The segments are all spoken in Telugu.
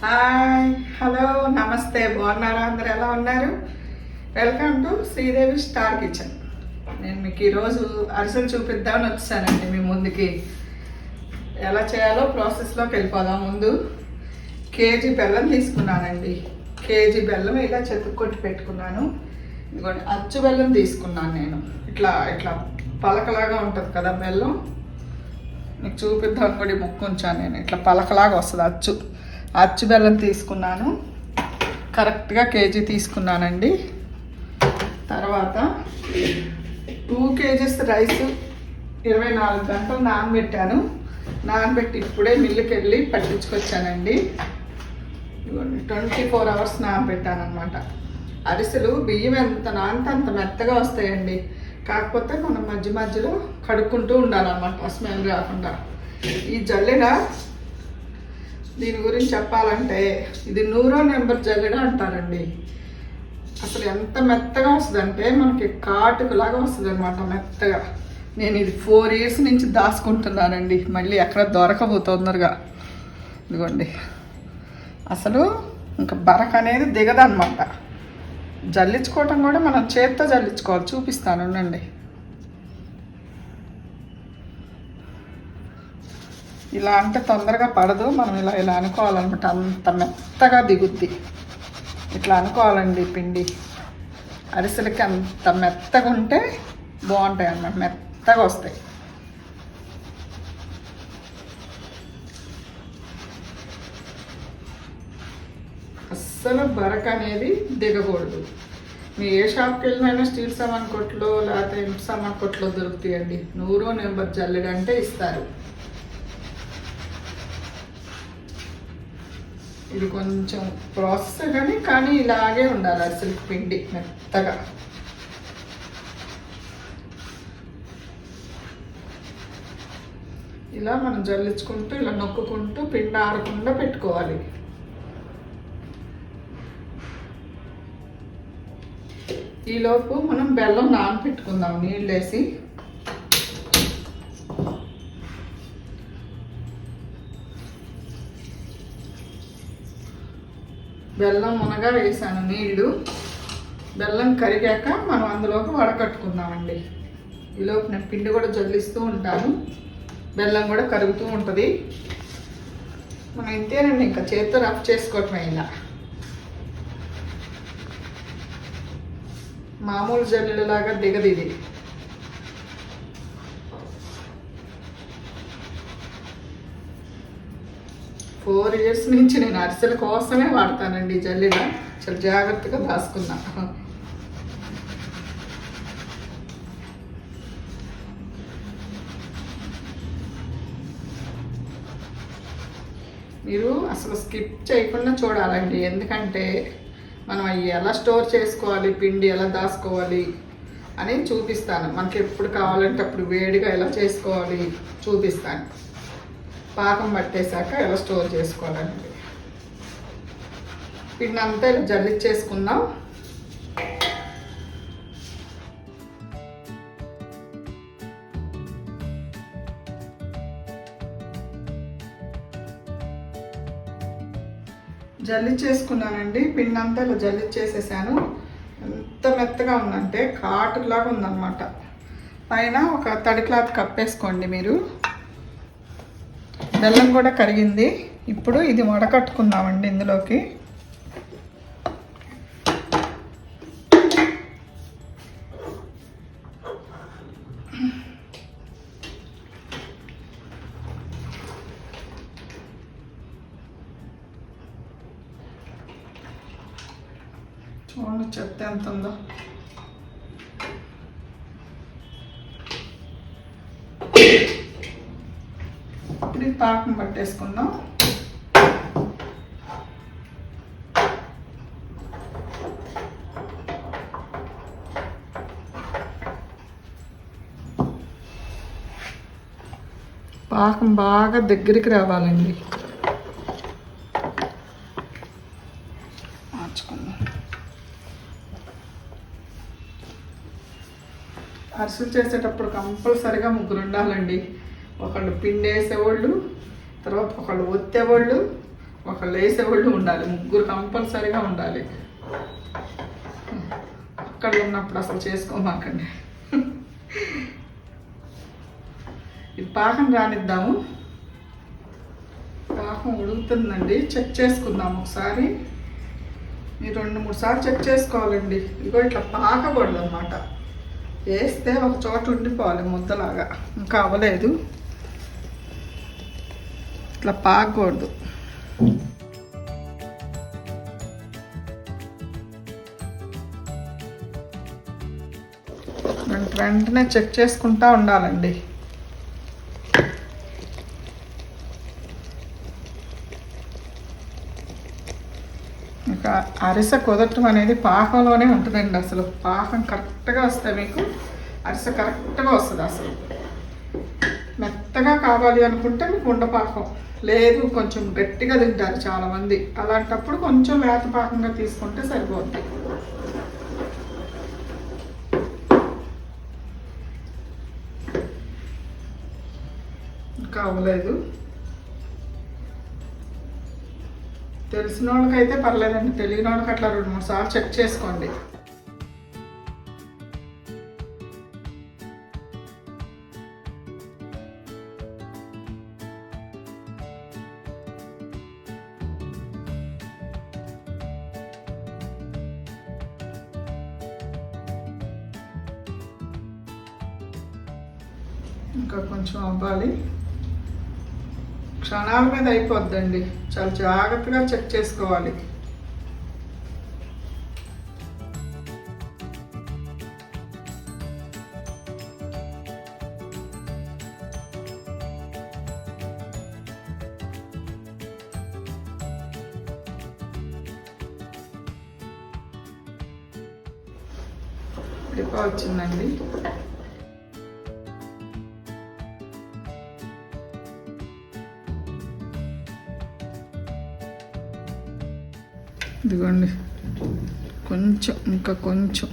హాయ్, హలో, నమస్తే. బాగున్నారా? అందరు ఎలా ఉన్నారు? Welcome to Sridevi star kitchen. నేను మీకు ఈరోజు అరిసెలు చూపిద్దామని వచ్చానండి మీ ముందుకి. ఎలా చేయాలో ప్రాసెస్లోకి వెళ్ళిపోదాం. ముందు కేజీ బెల్లం తీసుకున్నానండి. కేజీ బెల్లం ఇలా చెతుక్కొట్టి పెట్టుకున్నాను. ఇదిగోండి, అచ్చు బెల్లం తీసుకున్నాను నేను. ఇట్లా ఇట్లా పలకలాగా ఉంటుంది కదా బెల్లం. మీకు చూపిద్దాం కూడా ముక్కు ఉంచాను నేను. ఇట్లా పలకలాగా వస్తుంది అచ్చు బెల్లం తీసుకున్నాను. కరెక్ట్గా కేజీ తీసుకున్నానండి. తర్వాత 2 kgs రైస్ 24 గంటలు నానబెట్టాను. నానబెట్టి ఇప్పుడే మిల్లుకి వెళ్ళి పట్టించుకొచ్చానండి. 24 hours నానబెట్టాను అనమాట. అరిసెలు బియ్యం ఎంత నానితే అంత మెత్తగా వస్తాయండి. కాకపోతే మనం మధ్య మధ్యలో కడుక్కుంటూ ఉండాలన్నమాట, స్మెల్ రాకుండా. ఈ జల్లెడ దీని గురించి చెప్పాలంటే ఇది 100వ నెంబర్ జల్లెడ అంటారండి. అసలు ఎంత మెత్తగా వస్తుందంటే మనకి కాటుకులాగా వస్తుంది అనమాట, మెత్తగా. నేను ఇది 4 years నుంచి దాచుకుంటున్నానండి. మళ్ళీ ఎక్కడ దొరకబో తొందరగా. ఇదిగోండి, అసలు ఇంకా బరక అనేది దిగదనమాట. జల్లించుకోవటం కూడా మనం చేత్తో జల్లించుకోవాలి. చూపిస్తాను ఉండండి. ఇలా అంటే తొందరగా పడదు. మనం ఇలా ఇలా అనుకోవాలన్నమాట. అంత మెత్తగా దిగుద్ది. ఇట్లా అనుకోవాలండి. పిండి అరిసెలకి అంత మెత్తగా ఉంటే బాగుంటాయి అన్నమాట, మెత్తగా వస్తాయి. అస్సలు బరక అనేది దిగకూడదు. మీ ఏ షాప్కి వెళ్ళినా స్టీల్ సామాన్ కొట్లో లేకపోతే ఇంటి సామాన్ కొట్లో దొరుకుతాయండి. 100వ నెంబర్ జల్లెడ అంటే ఇస్తారు. ఇది కొంచెం ప్రాసెస్ కానీ ఇలాగే ఉండాలి అరిసెలకి పిండి మెత్తగా. ఇలా మనం జల్లించుకుంటూ ఇలా నొక్కుంటూ పిండి ఆరకుండా పెట్టుకోవాలి. ఈలోపు మనం బెల్లం నానబెట్టుకుందాం నీళ్ళు వేసి. బెల్లం మునగా వేసాను నీళ్ళు. బెల్లం కరిగాక మనం అందులోకి వడకట్టుకుందామండి. ఈలోపు నేను పిండి కూడా జల్లిస్తూ ఉంటాను, బెల్లం కూడా కరుగుతూ ఉంటుంది. మనం ఇంతేనండి, ఇంకా చేత్తో రఫ్ చేసుకోవటమే. ఇలా మామూలు జల్లెడలాగా దిగదు ఇది. ఫోర్ ఇయర్స్ నుంచి నేను అరిసెల కోసమే వాడతానండి జల్లెడ. చాలా జాగ్రత్తగా దాచుకున్నా. మీరు అసలు స్కిప్ చేయకుండా చూడాలండి. ఎందుకంటే మనం అవి ఎలా స్టోర్ చేసుకోవాలి, పిండి ఎలా దాచుకోవాలి అని చూపిస్తాను. మనకి ఎప్పుడు కావాలంటే అప్పుడు వేడిగా ఎలా చేసుకోవాలి చూపిస్తాను. పాకం పట్టేశాక ఎలా స్టోర్ చేసుకోవాలండి. పిండి అంతా ఇలా జల్లించేసుకుందాం. జల్లించేసుకున్నానండి. పిండి అంతా ఇలా జల్లించేసేసాను. ఎంత మెత్తగా ఉందంటే కాటులాగా ఉందన్నమాట. పైన ఒక తడి క్లాత్ కప్పేసుకోండి మీరు. బెల్లం కూడా కరిగింది. ఇప్పుడు ఇది వడకట్టుకుందామండి ఇందులోకి. చూడండి చెత్త ఎంత ఉందో. ఇప్పుడు పాకం పట్టేసుకుందాం. పాకం బాగా దగ్గరికి రావాలండి. అరిసెలు చేసేటప్పుడు కంపల్సరిగా ముగ్గురు ఉండాలండి. ఒకళ్ళు పిండి వేసేవాళ్ళు, తర్వాత ఒకళ్ళు ఒత్తేవాళ్ళు, ఒకళ్ళు వేసేవాళ్ళు ఉండాలి, ముగ్గురు కంపల్సరీగా ఉండాలి. అక్కడ ఉన్నప్పుడు అసలు చేసుకోమాకండి. ఇది పాకం రానిద్దాము. పాకం ఉడుకుతుందండి, చెక్ చేసుకుందాం ఒకసారి. మీరు 2-3 సార్లు చెక్ చేసుకోవాలండి. ఇగో ఇట్లా పాకకూడదు అన్నమాట, వేస్తే ఒక చోట ఉండిపోవాలి ముద్దలాగా. ఇంకా అవ్వలేదు, ఇట్లా పాకకూడదు. వెంటనే చెక్ చేసుకుంటా ఉండాలండి. ఇక అరిసె కుదరటం అనేది పాకంలోనే ఉంటుందండి. అసలు పాకం కరెక్ట్గా వస్తే మీకు అరిసె కరెక్ట్గా వస్తుంది. అసలు మెత్తగా కావాలి అనుకుంటే మీకు ఉండపాకం, లేదు కొంచెం గట్టిగా తింటారు చాలామంది, అలాంటప్పుడు కొంచెం లేత పాకంగా తీసుకుంటే సరిపోద్ది. ఇంకా అవ్వలేదు. తెలిసిన వాళ్ళకైతే పర్లేదండి, తెలియని వాళ్ళకి అట్లా 2-3 సార్లు చెక్ చేసుకోండి. ఇంకా కొంచెం అవ్వాలి, క్షణాల మీద అయిపోద్దండి. చాలా జాగ్రత్తగా చెక్ చేసుకోవాలి. ఇదిగో వచ్చిందండి. ఇదిగోండి కొంచెం, ఇంకా కొంచెం.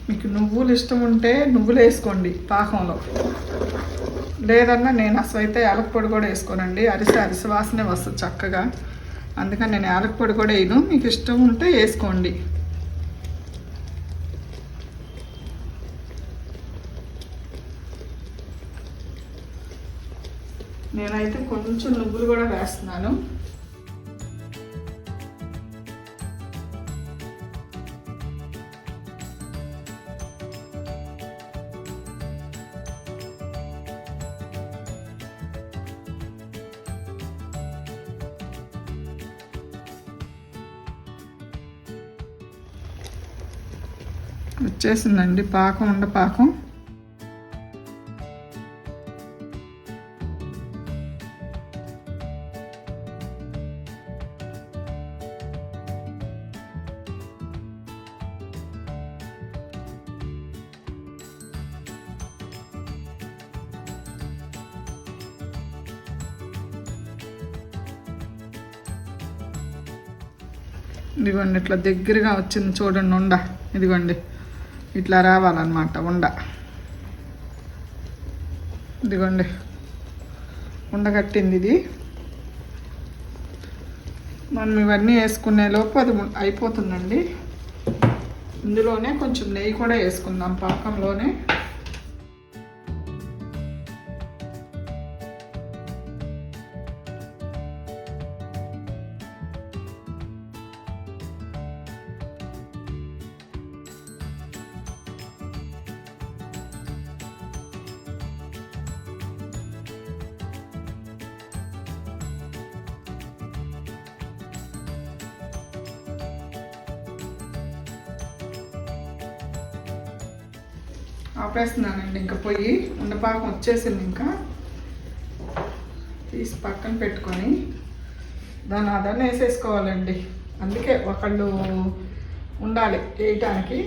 మీకు నువ్వులు ఇష్టం ఉంటే నువ్వులు వేసుకోండి పాకంలో, లేదన్నా నేను అసలు అయితే యాలకపొడి కూడా వేసుకోనండి. అరిసె వాసనే వస్తుంది చక్కగా, అందుకని నేను యాలకపొడి కూడా వేయను. మీకు ఇష్టం ఉంటే వేసుకోండి. నేనైతే కొంచెం నువ్వులు కూడా వేస్తున్నాను. వచ్చేసిందండి పాకం, ఉండపాకం. ఇదిగోండి ఇట్లా దగ్గరగా వచ్చింది చూడండి ఉండ. ఇదిగోండి ఇట్లా రావాలన్నమాట ఉండ. ఇదిగోండి ఉండగట్టింది ఇది. మనం ఇవన్నీ వేసుకునే లోపు అది అయిపోతుందండి. ఇందులోనే కొంచెం నెయ్యి కూడా వేసుకుందాం పాకంలోనే. ఆపేస్తున్నానండి, ఇంకా పొయ్యి. ఉండపాకం వచ్చేసింది, ఇంకా తీసి పక్కన పెట్టుకొని దాన్ని వేసేసుకోవాలండి. అందుకే ఒకళ్ళు ఉండాలి వేయటానికి.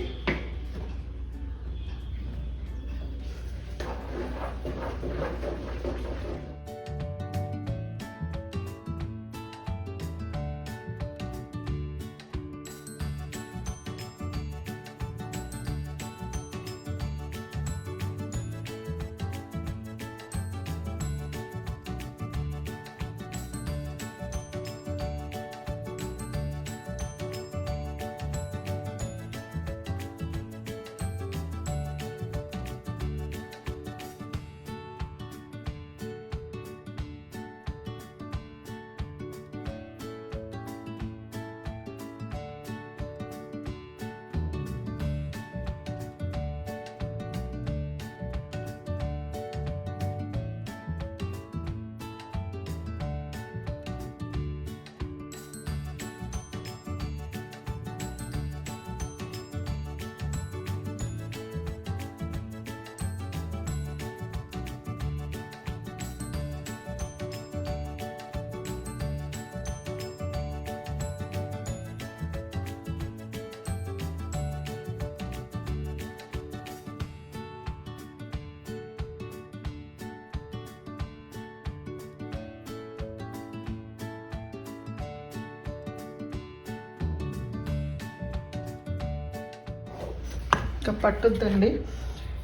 ఇంకా పట్టుద్దండి,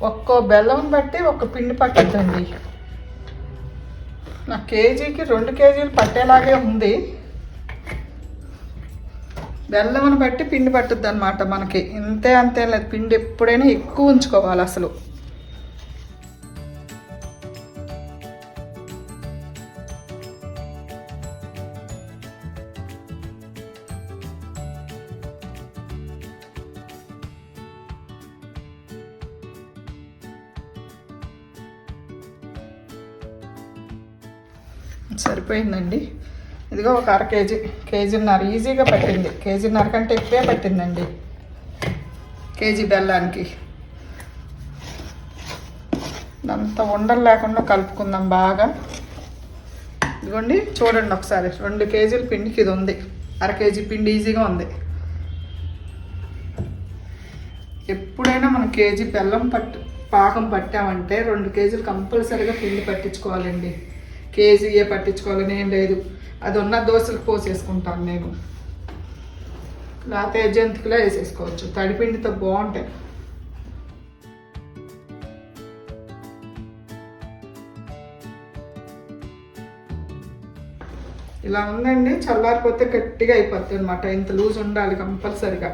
ఒక్కో బెల్లం బట్టి ఒక పిండి పట్టుద్దండి. నా కేజీకి 2 కేజీలు పట్టేలాగే ఉంది. బెల్లంని బట్టి పిండి పట్టుద్ది అనమాట మనకి. అంతే లేదు, పిండి ఎప్పుడైనా ఎక్కువ ఉంచుకోవాలి అసలు. సరిపోయిందండి. ఇదిగో ఒక 1/2 కేజీ, కేజీన్నర ఈజీగా పట్టింది. కేజీన్నర కంటే ఎక్కువే పట్టిందండి కేజీ బెల్లానికి. అంత ఉండలు లేకుండా కలుపుకుందాం బాగా. ఇదిగోండి చూడండి ఒకసారి, 2 కేజీల పిండికి ఇది ఉంది. 1/2 కేజీ పిండి ఈజీగా ఉంది. ఎప్పుడైనా మనం కేజీ బెల్లం పాకం పట్టామంటే 2 కేజీలు కంపల్సరీగా పిండి పట్టించుకోవాలండి. కేజీయే పట్టించుకోవాలని ఏం లేదు. అది ఉన్న దోశలకు పోసేసుకుంటాను నేను, లేకపోతే జంతికలో వేసేసుకోవచ్చు. తడిపిండితో బాగుంటాయి. ఇలా ఉందండి. చల్లారిపోతే గట్టిగా అయిపోతుంది అనమాట. ఇంత లూజ్ ఉండాలి కంపల్సరిగా.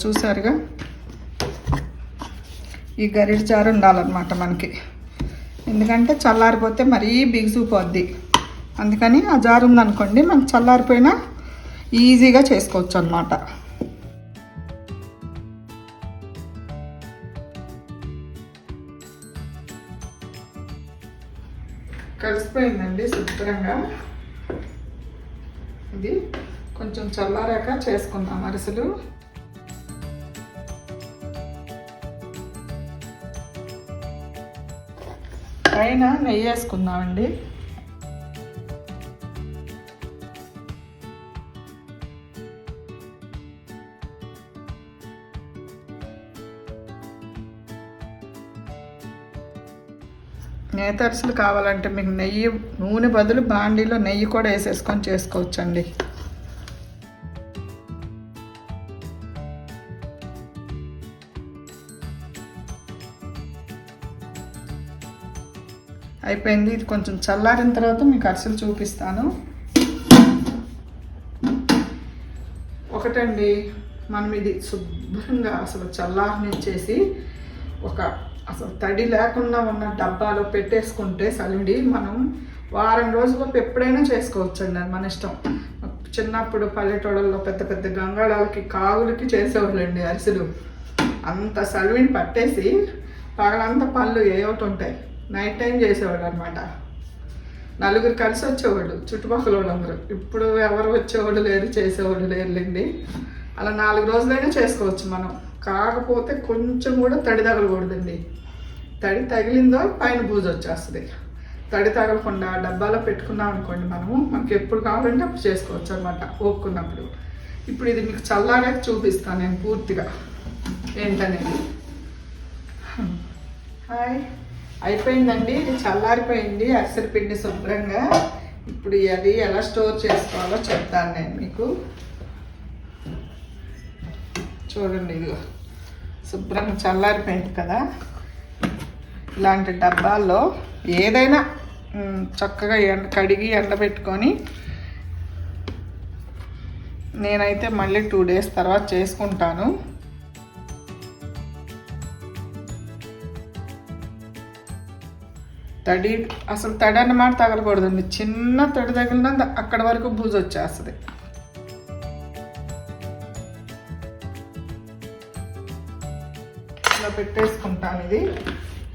చూసారుగా, ఈ గరిటె జారు ఉండాలన్నమాట మనకి. ఎందుకంటే చల్లారిపోతే మరీ బిగుసుకుపోద్ది. అందుకని ఆ జారు ఉందనుకోండి, మనం చల్లారిపోయినా ఈజీగా చేసుకోవచ్చు అన్నమాట. కలిసిపోయిందండి శుభ్రంగా. ఇది కొంచెం చల్లారాక చేసుకుందాం అరిసెలు. పైన నెయ్యి వేసుకుందామండి. నేత అరిసెలు కావాలంటే మీకు నూనె బదులు బాండీలో నెయ్యి కూడా వేసేసుకొని చేసుకోవచ్చండి. అయిపోయింది. ఇది కొంచెం చల్లారిన తర్వాత మీకు అరిసెలు చూపిస్తాను. ఒకటండి, మనం ఇది శుభ్రంగా అసలు చల్లారనిచ్చేసి అసలు తడి లేకుండా ఉన్న డబ్బాలో పెట్టేసుకుంటే సలివిడి మనం వారం రోజులకు ఎప్పుడైనా చేసుకోవచ్చండి. అది మన ఇష్టం. చిన్నప్పుడు పల్లెటూళ్ళల్లో పెద్ద పెద్ద గంగాళాలకి కాగులకి చేసేవాళ్ళండి అరిసెలు. అంత సలివిని పట్టేసి పగలంతా పళ్ళు ఏవోటి ఉంటాయి. నైట్ టైం చేసేవాడు అనమాట. నలుగురు కలిసి వచ్చేవాడు చుట్టుపక్కల వాళ్ళందరూ. ఇప్పుడు ఎవరు వచ్చేవాళ్ళు లేరు, చేసేవాళ్ళు లేరులేండి. అలా 4 రోజులైనా చేసుకోవచ్చు మనం. కాకపోతే కొంచెం కూడా తడి తగలకూడదండి. తడి తగిలిందో పైన బూజు వచ్చేస్తుంది. తడి తగలకుండా డబ్బాలో పెట్టుకున్నాం అనుకోండి, మనకి ఎప్పుడు కావాలంటే అప్పుడు చేసుకోవచ్చు అనమాట ఓపుకున్నప్పుడు. ఇప్పుడు ఇది మీకు చల్లారాక చూపిస్తాను నేను పూర్తిగా ఏంటనేది. హాయ్, అయిపోయిందండి. ఇది చల్లారిపోయింది అరిసెల పిండి శుభ్రంగా. ఇప్పుడు అది ఎలా స్టోర్ చేసుకోవాలో చెప్తాను నేను మీకు. చూడండి, ఇదిగో శుభ్రంగా చల్లారిపోయింది కదా. ఇలాంటి డబ్బాల్లో ఏదైనా చక్కగా కడిగి ఎండబెట్టుకొని, నేనైతే మళ్ళీ 2 డేస్ తర్వాత చేసుకుంటాను. అసలు తడి అన్నమాట తగలకూడదండి. చిన్న తడి తగిలినా అక్కడ వరకు బూజు వచ్చేస్తుంది. ఇలా పెట్టేసుకుంటాను.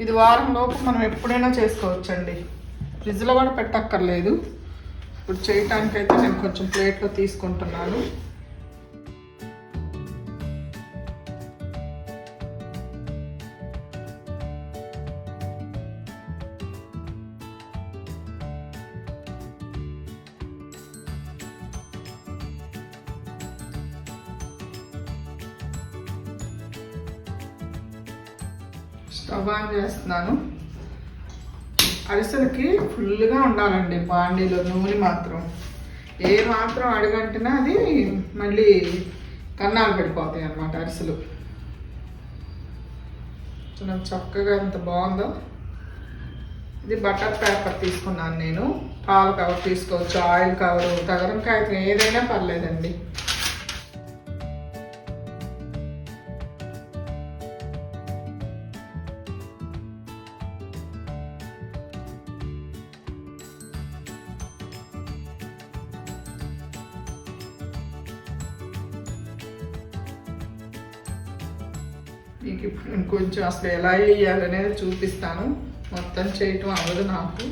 ఇది వారం లోపు మనం ఎప్పుడైనా చేసుకోవచ్చండి. ఫ్రిడ్జ్లో కూడా పెట్టక్కర్లేదు. ఇప్పుడు చేయటానికైతే నేను కొంచెం ప్లేట్లో తీసుకుంటున్నాను. స్టవ్ ఆన్ చేస్తున్నాను. అరిసెలకి ఫుల్గా ఉండాలండి బాండీలో నూనె మాత్రం. ఏ మాత్రం అడుగంటినా అది మళ్ళీ కన్నాలు పడిపోతాయి అన్నమాట అరిసెలు. చూడండి చక్కగా ఎంత బాగుందో. ఇది బటర్ పేపర్ తీసుకున్నాను నేను. పాల కవర్ తీసుకోవచ్చు, ఆయిల్ కవరు, తగరం కాగితం ఏదైనా పర్లేదండి. మీకు ఇప్పుడు కొంచెం అసలు ఎలా వేయాలనేది చూపిస్తాను. మొత్తం చేయటం అవ్వదు నాకు.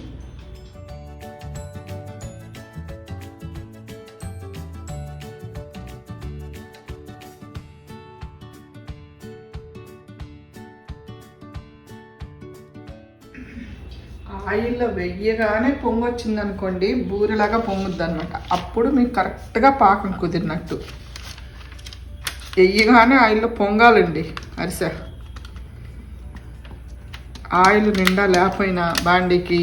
ఆయిల్లో వెయ్యగానే పొంగొచ్చింది అనుకోండి, బూరెలాగా పొంగుద్ది అనమాట. అప్పుడు మీకు కరెక్ట్గా పాకం కుదిరినట్టు. వెయ్యగానే ఆయిల్లో పొంగాలండి అరిసె. ఆయిల్ నిండా లేకపోయినా బాండీకి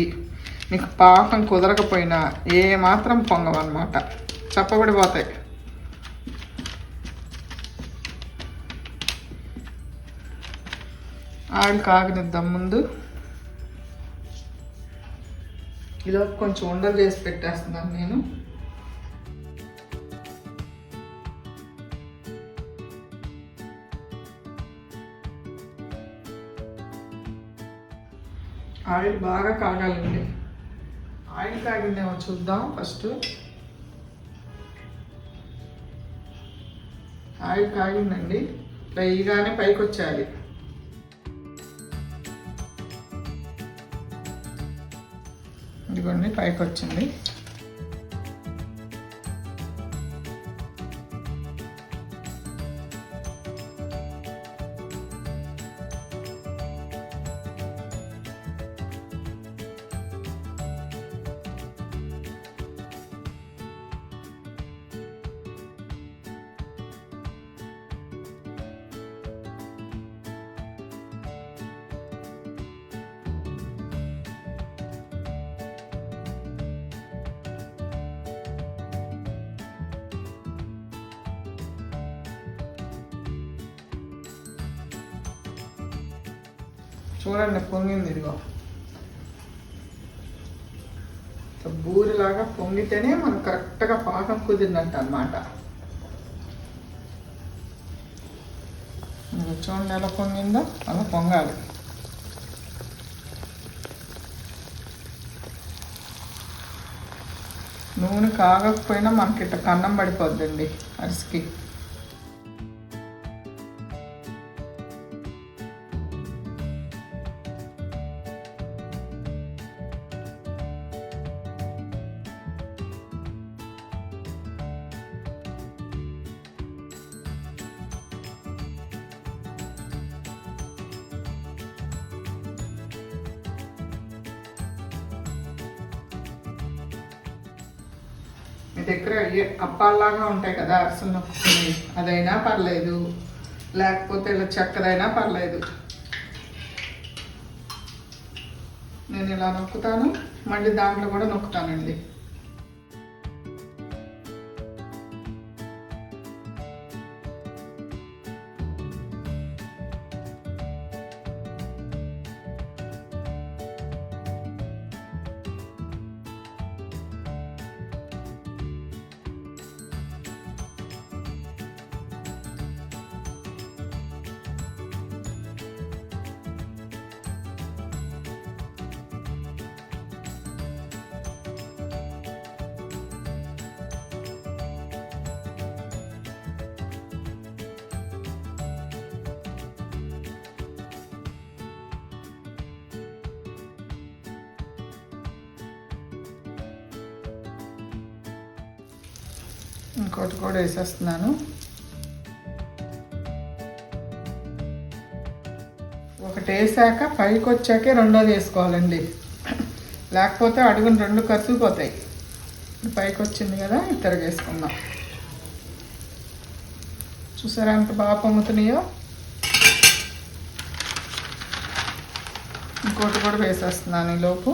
మీకు పాకం కుదరకపోయినా ఏ మాత్రం పొంగవన్నమాట, చప్పబడిపోతాయి. ఆయిల్ కాగనిద్దాం ముందు. ఇలా కొంచెం ఉండలు చేసి పెట్టేస్తున్నాను నేను. ఆయిల్ బాగా కాగాలండి. ఆయిల్ కాగిందేమో చూద్దాం ఫస్ట్. ఆయిల్ కాగిందండి. వేయగానే పైకి వచ్చేయాలి. ఇదిగోండి పైకి వచ్చింది. చూడండి పొంగింది. ఇదిగో బూరిలాగా పొంగితేనే మనకు కరెక్ట్గా పాకం కుదిరినట్టు అన్నమాట. చూడండి ఎలా పొంగిందో అలా పొంగాలి. నూనె కాగకపోయినా మనకి ఇట్లా కన్నం పడిపోద్దండి అరిసికి. మీ దగ్గర అప్పాల్లాగా ఉంటాయి కదా అరిసెలు నొక్కుని, అదైనా పర్లేదు, లేకపోతే ఇలా చెక్కదైనా పర్లేదు. నేను ఇలా నొక్కుతాను, మళ్ళీ దాంట్లో కూడా నొక్కుతానండి. ఇంకోటి కూడా వేసేస్తున్నాను. ఒకటి వేసాక పైకి వచ్చాకే రెండోది వేసుకోవాలండి, లేకపోతే అడుగుని రెండు కరిసిపోతాయి. పైకి వచ్చింది కదా, ఇద్దరు వేసుకుందాం. చూసారా ఎంత బాగా పొంగుతున్నాయో. ఇంకోటి కూడా వేసేస్తున్నాను ఈలోపు.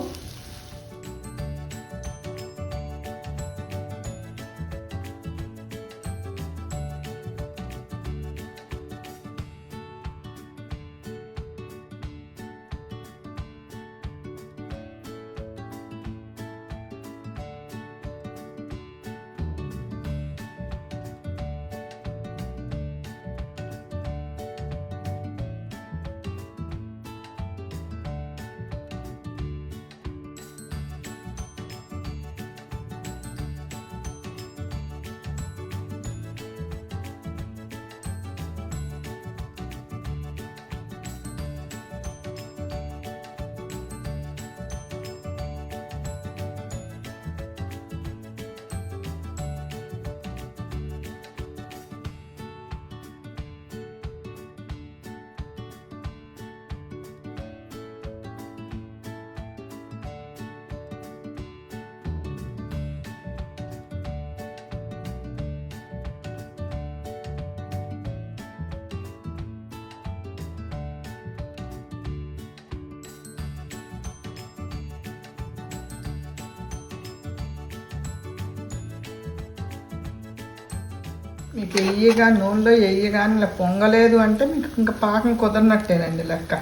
మీకు ఎయ్యగా నూనెలో ఎయ్యగాని ఇలా పొంగలేదు అంటే మీకు ఇంకా పాకం కుదరనట్టేనండి లెక్క.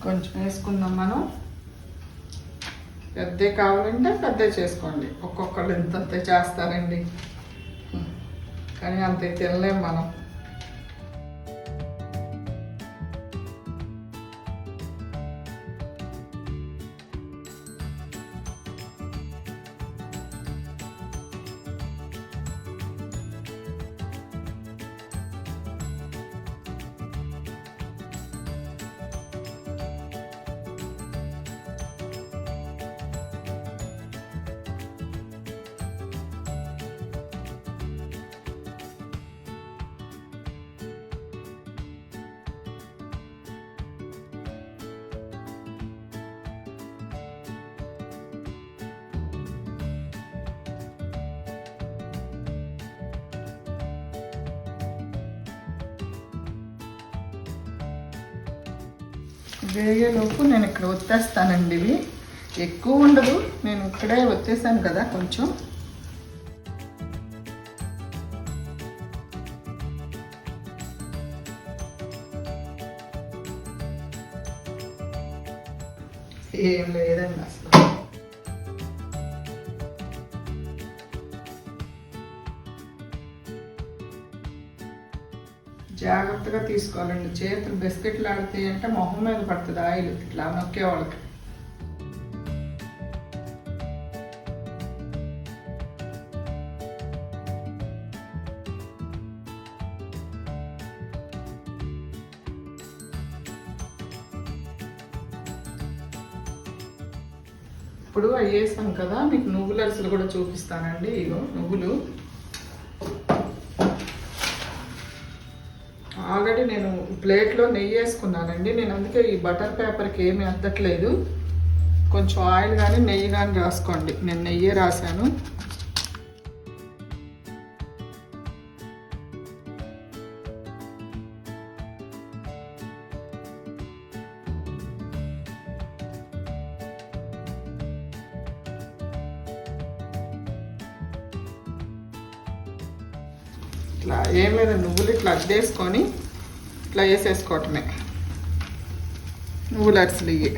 కొంచెం వేసుకుందాం మనం. పెద్ద కావాలంటే పెద్ద చేసుకోండి, ఒక్కొక్కళ్ళు ఇంతంత చేస్తారండి, కానీ అంత తినలేం మనం. వేగేలోపు నేను ఇక్కడ ఒత్తేస్తానండి. ఇవి ఎక్కువ ఉండదు, నేను ఇక్కడే వచ్చేసాను కదా కొంచెం. ఏం లేదండి అసలు. జాగ్రత్తగా తీసుకోవాలండి, చేతులు బిస్కెట్లు ఆడితే అంటే మొహం మీద పడుతుంది ఆయిల్ ఇట్లా నొక్కే వాళ్ళకి. ఇప్పుడు అయ్యేసాం కదా, మీకు నువ్వుల అరిసెలు కూడా చూపిస్తానండి. ఇగో నువ్వులు ఆల్రెడీ నేను ప్లేట్లో నెయ్యి వేసుకున్నానండి. నేను అందుకే ఈ బటర్ పేపర్కి ఏమీ అద్దట్లేదు. కొంచెం ఆయిల్ కానీ నెయ్యి కానీ రాసుకోండి. నేను నెయ్యే రాశాను. ఇట్లా ఏం లేదు, నువ్వులు ఇట్లా అద్దేసుకొని ఇట్లా వేసేసుకోవటమే. నువ్వులు అరిసెలు ఇవి.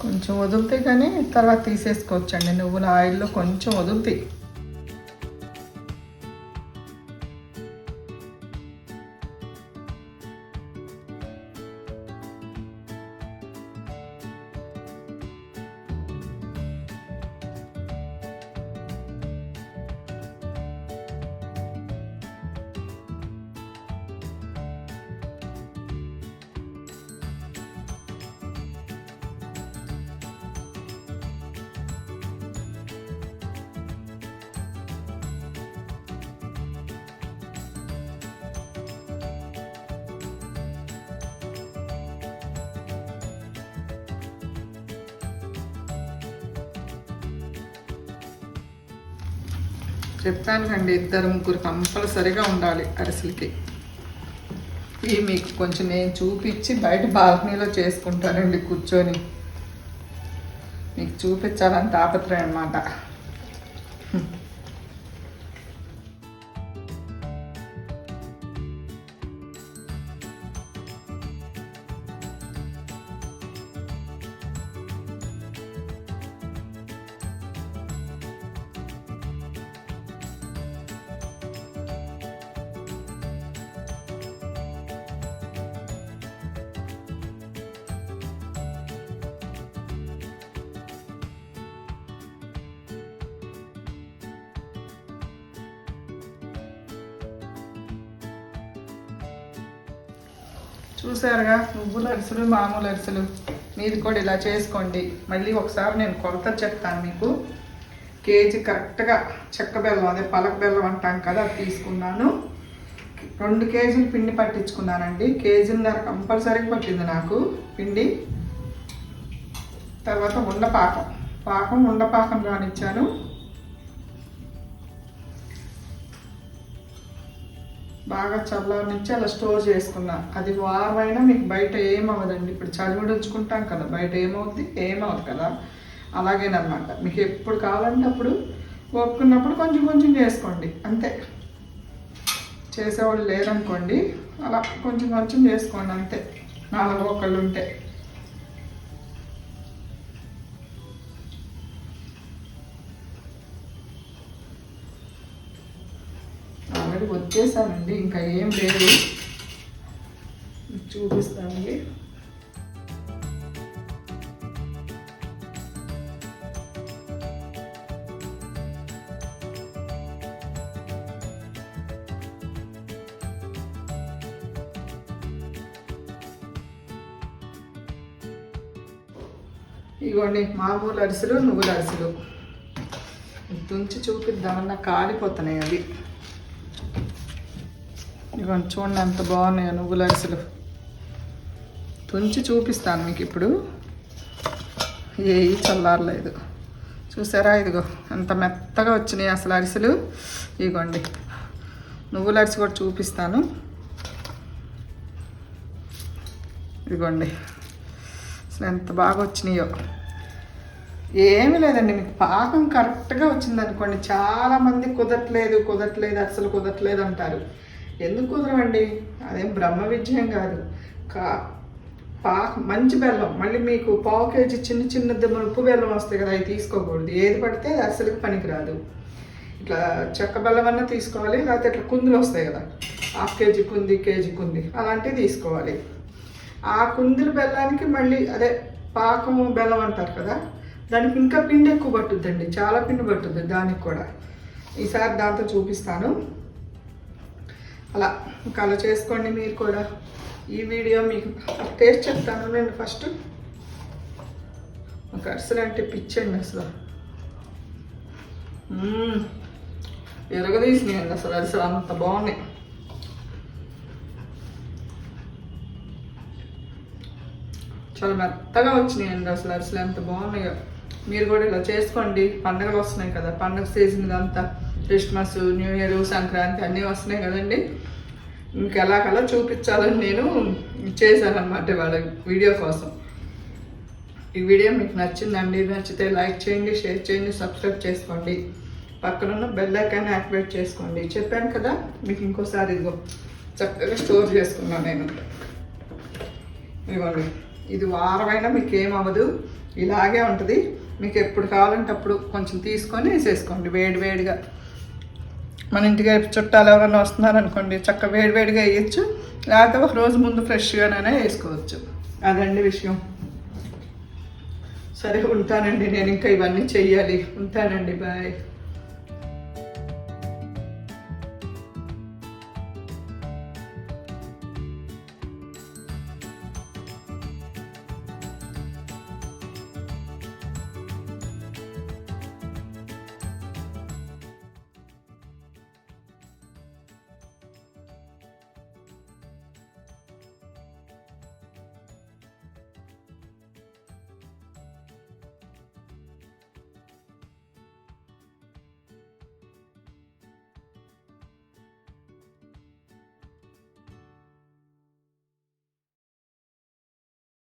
కొంచెం వదులుతాయి కానీ తర్వాత తీసేసుకోవచ్చండి. నువ్వుల ఆయిల్లో కొంచెం వదులుతాయి. చెప్పాను కండి, 2-3 కంపల్సరిగా ఉండాలి అరిసెలకి. ఇవి మీకు కొంచెం నేను చూపించి బయట బాల్కనీలో చేసుకుంటానండి కూర్చొని. మీకు చూపించాలని తాపత్రయం అన్నమాట. చూసారుగా, నువ్వుల అరిసెలు, మామూలు అరిసెలు. మీరు కూడా ఇలా చేసుకోండి. మళ్ళీ ఒకసారి నేను కొలత చెప్తాను మీకు. కేజీ కరెక్ట్గా చెక్క బెల్లం, అదే పలక బెల్లం అంటాం కదా, అది తీసుకున్నాను. 2 కేజీలు పిండి పట్టించుకున్నానండి. 1.5 కంపల్సరీగా పట్టింది నాకు పిండి. తర్వాత ఉండపాకం రానిచ్చాను. బాగా చల్లారనిచ్చి అలా స్టోర్ చేసుకున్నా. అది వారమైనా మీకు బయట ఏమవ్వదండి. ఇప్పుడు చలివిడి ఉంచుకుంటాం కదా, బయట ఏమవుతుంది కదా, అలాగేనమాట. మీకు ఎప్పుడు కావాలంటే అప్పుడు ఒప్పుకున్నప్పుడు కొంచెం కొంచెం చేసుకోండి అంతే. చేసేవాళ్ళు లేరనుకోండి, అలా కొంచెం కొంచెం చేసుకోండి అంతే, 4 ఒకళ్ళు ఉంటే. ఆల్రెడీ వచ్చేసానండి, ఇంకా ఏం లేదు, చూపిస్తానండి. ఇగోండి మామూలు అరిసెలు, నువ్వుల అరిసెలు. తుంచి చూపిద్దామన్నా కాలిపోతున్నాయి అవి. ఇవన్నీ చూడండి ఎంత బాగున్నాయో నువ్వుల అరిసెలు. తుంచి చూపిస్తాను మీకు ఇప్పుడు. ఏవి చల్లారలేదు చూసారా, ఇదిగో ఎంత మెత్తగా వచ్చినాయి అసలు అరిసెలు. ఇదిగోండి నువ్వుల అరిసె కూడా చూపిస్తాను. ఇదిగోండి అసలు ఎంత బాగా వచ్చినాయో. ఏమీ లేదండి, మీకు పాకం కరెక్ట్గా వచ్చింది అనుకోండి. చాలామంది కుదరట్లేదు అసలు కుదరట్లేదు అంటారు. ఎందుకు కుదరవండి? అదేం బ్రహ్మ విజయం కాదు. కా మంచి బెల్లం, మళ్ళీ మీకు పావు కేజీ చిన్న ఉప్పు బెల్లం వస్తాయి కదా, అవి తీసుకోకూడదు. ఏది పడితే అది అసలుకి పనికిరాదు. ఇట్లా చెక్క బెల్లం అన్నా తీసుకోవాలి, లేకపోతే ఇట్లా కుందులు వస్తాయి కదా, హాఫ్ కేజీ కుంది, కేజీ కుంది, అలాంటివి తీసుకోవాలి. ఆ కుందులు బెల్లానికి మళ్ళీ అదే పాకం బెల్లం అంటారు కదా, దానికి ఇంకా పిండి ఎక్కువ పట్టుద్దండి, చాలా పిండి పట్టుద్ది దానికి కూడా. ఈసారి దాంతో చూపిస్తాను. అలా ఇంకా అలా చేసుకోండి మీరు కూడా. ఈ వీడియో మీకు టేస్ట్ చెప్తాను నేను ఫస్ట్. ఒక అరిసెలు అంటే పిచ్చండి అసలు, ఎరగదీసినాయండి అసలు అరిసెలు, అంత బాగున్నాయి. చాలా మెత్తగా వచ్చినాయండి అసలు అరిసెలు, ఎంత బాగున్నాయో. మీరు కూడా ఇలా చేసుకోండి. పండుగలు వస్తున్నాయి కదా, పండుగ సీజన్ ఇదంతా, క్రిస్మస్, న్యూ ఇయర్, సంక్రాంతి అన్నీ వస్తున్నాయి కదండి. ఇంకెలాగలా చూపించాలని నేను చేశాను అనమాట వాళ్ళ వీడియో కోసం. ఈ వీడియో మీకు నచ్చిందండి, నచ్చితే లైక్ చేయండి, షేర్ చేయండి, సబ్స్క్రైబ్ చేసుకోండి, పక్కనున్న బెల్ ఐకాన్ యాక్టివేట్ చేసుకోండి. చెప్పాను కదా మీకు, ఇంకోసారి ఇదిగో చక్కగా స్టోర్ చేసుకున్నాను నేను. ఇదిగోండి, ఇది వారమైనా మీకు ఏమవ్వదు, ఇలాగే ఉంటుంది. మీకు ఎప్పుడు కావాలంటే అప్పుడు కొంచెం తీసుకొని వేసేసుకోండి వేడివేడిగా. మన ఇంటికి చుట్టాలు ఎవరైనా వస్తున్నారనుకోండి, చక్కగా వేడివేడిగా వేయచ్చు, లేకపోతే ఒక రోజు ముందు ఫ్రెష్గానే వేసుకోవచ్చు. అదండి విషయం. సరే ఉంటానండి, నేను ఇంకా ఇవన్నీ చెయ్యాలి. ఉంటానండి, బాయ్.